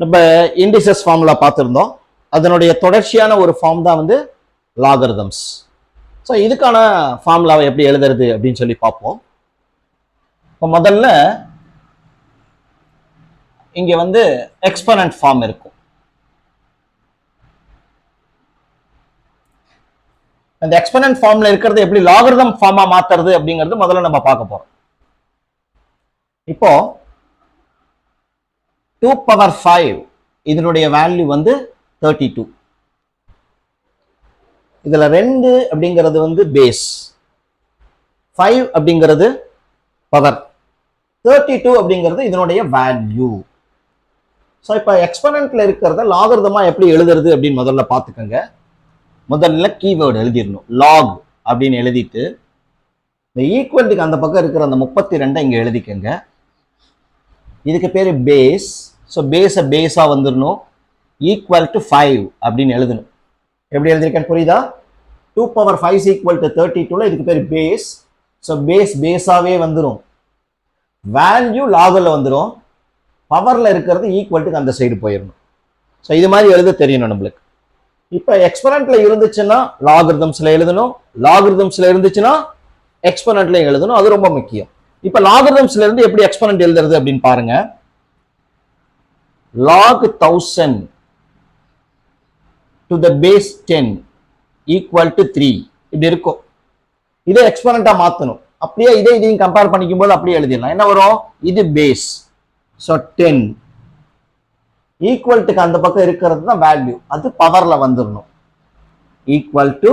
நம்ம indices formula பார்த்துருந்தோம். அதனுடைய தொடர்ச்சியான ஒரு ஃபார்ம் தான் வந்து லாகரிதம்ஸ். ஸோ இதுக்கான ஃபார்முலாவை எப்படி எழுதுறது அப்படின்னு சொல்லி பார்ப்போம். இப்போ முதல்ல இங்க வந்து எக்ஸ்பனன்ட் ஃபார்ம் இருக்கும். அந்த எக்ஸ்பனன்ட் ஃபார்ம்ல இருக்கிறது எப்படி லாகரிதம் ஃபார்மா மாத்துறது அப்படிங்கிறது முதல்ல நம்ம பார்க்க போறோம். இப்போ 2 பவர் 5 இதனுடைய வேல்யூ வந்து 32. இதுல 2 அப்படிங்கிறது வந்து பேஸ், 5 அப்படிங்கிறது பவர், 32 அப்படிங்கிறது இதனுடைய வேல்யூ. ஸோ இப்போ எக்ஸ்பனன்ட்ல இருக்கிறத லாகரிதமா எப்படி எழுதுறது அப்படின்னு முதல்ல பார்த்துக்கோங்க. முதல்ல கீவேர்டு எழுதிடணும், லாக் அப்படின்னு எழுதிட்டு இந்த ஈக்குவல்ட்டுக்கு அந்த பக்கம் இருக்கிற அந்த 32 இங்க எழுதிக்கங்க. இதுக்கு பேரு பேஸ். ஸோ பேஸா வந்துடணும். ஈக்குவல் டு 5 அப்படின்னு எழுதணும். எப்படி எழுதிருக்கேன்னு புரியுதா? 2 பவர் 5 ஈக்குவல் டு 32ல இதுக்கு பேர் பேஸ். ஸோ பேஸாவே வந்துடும். வேல்யூ லாகர்ல வந்துடும். பவர்ல இருக்கிறது ஈக்குவல்ட்டுக்கு அந்த சைடு போயிடணும். ஸோ இது மாதிரி எழுத தெரியணும் நம்மளுக்கு. இப்போ எக்ஸ்பனன்ட்ல இருந்துச்சுன்னா லாகரிதம்ஸ்ல எழுதணும், லாகரிதம்ஸ்ல இருந்துச்சுன்னா எக்ஸ்பனன்ட்ல எழுதணும். அது ரொம்ப முக்கியம். இப்போ லாகரிதம்ஸ்ல இருந்து எப்படி எக்ஸ்பனன்ட் எழுதுறது அப்படின்னு பாருங்க. log 1000 to the base 10 equal to 3 இப்படி இருக்கும். இதை எக்ஸ்பனண்டா மாத்தணும். அப்படியே இதையும் கம்பேர் பண்ணிக்கும் போது அப்படியே எழுதிடலாம். என்ன வரும்? இது பேஸ். ஸோ 10 ஈக்குவல்ட்டுக்கு அந்த பக்கம் இருக்கிறது தான் வேல்யூ. அது பவர்ல வந்துடணும். ஈக்குவல் டு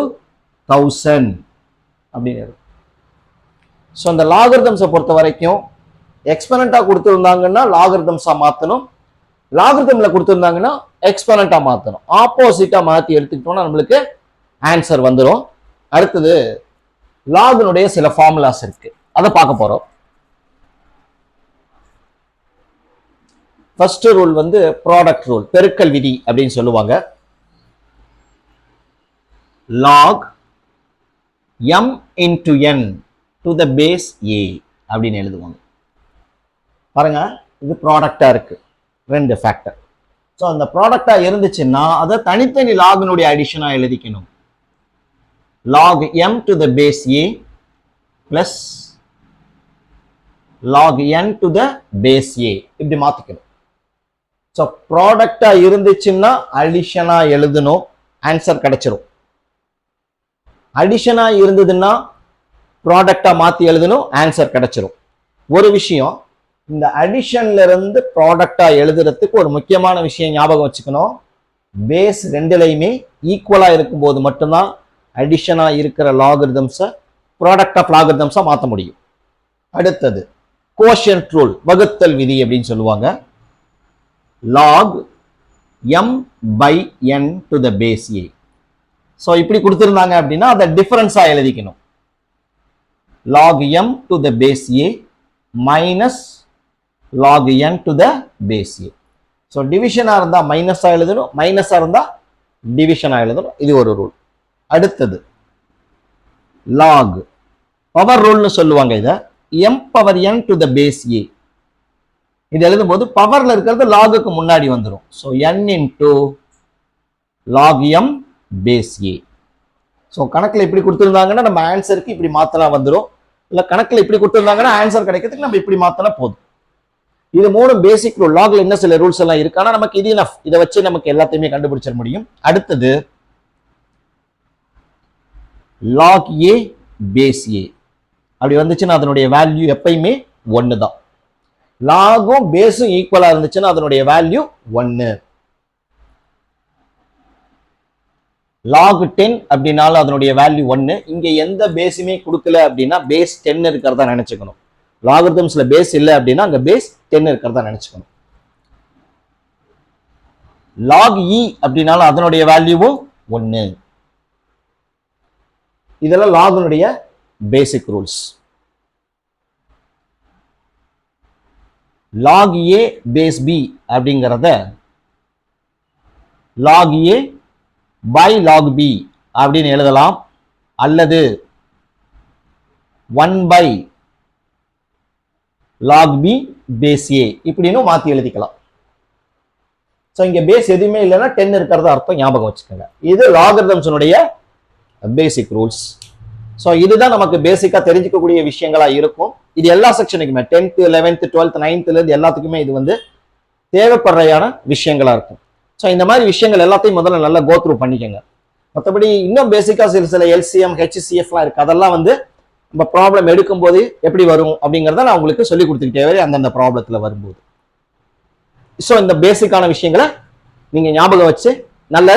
1000 அப்படின்னு. ஸோ இந்த லாகரிதம்ஸை பொறுத்த வரைக்கும் எக்ஸ்பனண்டா கொடுத்துருந்தாங்கன்னா லாகரிதம்ஸா மாத்தணும், லாகரிதம்ல கொடுத்துருந்தாங்கன்னா எக்ஸ்பனண்டா மாத்தணும். ஆப்போசிட்டா மாத்தி எடுத்துக்கிட்டோம்னா நம்மளுக்கு ஆன்சர் வந்துடும். அடுத்தது லாகினுடைய சில ஃபார்முலாஸ் இருக்கு, அதை பார்க்க போறோம். ஃபர்ஸ்ட் ரூல் வந்து ப்ராடக்ட் ரூல், பெருக்கல் விதி அப்படின்னு சொல்லுவாங்க. log m into n to the base a அப்படின்னு எழுதுவாங்க. பாருங்க, இது ப்ராடக்டா இருக்கு, 2 ஃபேக்டர். ஸோ அந்த ப்ராடக்டா இருந்துச்சுன்னா அதை தனித்தனி லாகினுடைய அடிஷனா எழுதிக்கணும். log m to the base a plus log n to the base a இப்படி மாத்திக்கணும். ஸோ ப்ராடக்டா இருந்துச்சுன்னா அடிஷனா எழுதணும், ஆன்சர் கிடைச்சிரும். அடிஷனா இருந்ததுன்னா ப்ராடக்டா மாத்தி எழுதணும், ஆன்சர் கிடைச்சிரும். ஒரு விஷயம், இந்த அடிஷன்ல இருந்து ப்ராடக்டா எழுதுறதுக்கு ஒரு முக்கியமான விஷயம் ஞாபகம் வச்சுக்கணும். பேஸ் ரெண்டுலையுமே ஈக்குவலா இருக்கும்போது மட்டும்தான் அடிஷனா இருக்கிற லாகரிதம்ஸை ப்ராடக்ட் ஆஃப் லாகரிதம்ஸா மாற்ற முடியும். அடுத்தது கோஷியன்ட் ரூல், வகுத்தல் விதி அப்படின்னு சொல்லுவாங்க. log m by n to the base a. So இப்படி கொடுத்துருந்தாங்க அப்படின்னா அதை டிஃபரன்ஸா எழுதிக்கணும். log m to the base a minus log n to the base a. So டிவிஷனா இருந்தா மைனஸா எழுதணும், மைனஸா இருந்தா டிவிஷனா எழுதணும். இது ஒரு ரூல். அடுத்தது log பவர் ரூல்னு சொல்லுவாங்க. இதை m power n to the base a இது எழுதும் போது பவர்ல இருக்கிறது லாகுக்கு முன்னாடி வந்துடும். So n into log m base a. So கணக்கில் இப்படி கொடுத்துருந்தாங்கன்னா நம்ம ஆன்சருக்கு இப்படி மாத்தலாம் வந்துடும். இல்லை கணக்கில் இப்படி கொடுத்துருந்தாங்கன்னா ஆன்சர் கிடைக்கிறதுக்கு நம்ம இப்படி மாத்தினா போதும். இது 3 பேசிக் ரூல். லாக்ல என்ன சில ரூல்ஸ் எல்லாம் இருக்கு, ஆனா நமக்கு இது இனஃப். இதை வச்சு நமக்கு எல்லாத்தையுமே கண்டுபிடிச்சிட முடியும். அடுத்தது log a base a அப்படி வந்துச்சுன்னா அதனுடைய வேல்யூ எப்பயுமே 1 தான். லாகும் பேஸும் ஈக்குவலா இருந்துச்சுன்னா அதனுடைய வேல்யூ 1. log 10 அப்படின்னாலும் அதனுடைய வேல்யூ 1. இங்க எந்த பேஸுமே கொடுக்கல அப்படின்னா பேஸ் 10 இருக்கிறதா நினைச்சுக்கணும். லாகரிதம்ஸ்ல பேஸ் இல்லை அப்படின்னா அங்க பேஸ் 10 இருக்கிறதா நினைச்சுக்கணும். log e அப்படின்னாலும் அதனுடைய வேல்யூவும் 1. இதெல்லாம் லாகினுடைய basic rules. log a base b அப்படிங்கிறத log a by log b அப்படின்னு எழுதலாம், அல்லது 1 by log b base a இப்படின்னு மாத்தி எழுதிக்கலாம். ஸோ இங்க பேஸ் எதுவுமே இல்லைன்னா 10 இருக்கிறத அர்த்தம், ஞாபகம் வச்சுக்கோங்க. இது லாகரிதம்ஸுடைய பேசிக் ரூல்ஸ். ஸோ இதுதான் நமக்கு பேசிக்கா தெரிஞ்சுக்கக்கூடிய விஷயங்களா இருக்கும். இது எல்லா செக்ஷனுக்குமே 10th 11th 12th 9th இருந்து எல்லாத்துக்குமே இது வந்து தேவைப்படுறையான விஷயங்களா இருக்கும். ஸோ இந்த மாதிரி விஷயங்கள் எல்லாத்தையும் முதல்ல நல்லா கோ த்ரூ பண்ணிக்கோங்க. மற்றபடி இன்னும் பேசிக்கா சில LCM HCFலாம் இருக்கு, அதெல்லாம் வந்து நம்ம ப்ராப்ளம் எடுக்கும்போது எப்படி வரும் அப்படிங்கிறத நான் உங்களுக்கு சொல்லி கொடுத்துக்கிட்டே வரேன் அந்தந்த ப்ராப்ளத்துல வரும்போது. ஸோ இந்த பேசிக்கான விஷயங்களை நீங்க ஞாபகம் வச்சு நல்ல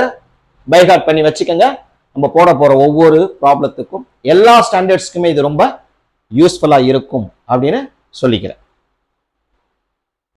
பைஹார்ட் பண்ணி வச்சுக்கோங்க. நம்ம போட போற ஒவ்வொரு ப்ராப்ளத்துக்கும் எல்லா ஸ்டாண்டர்ட்ஸ்க்குமே இது ரொம்ப யூஸ்ஃபுல்லா இருக்கும் அப்படின்னு சொல்லிக்கிறேன்.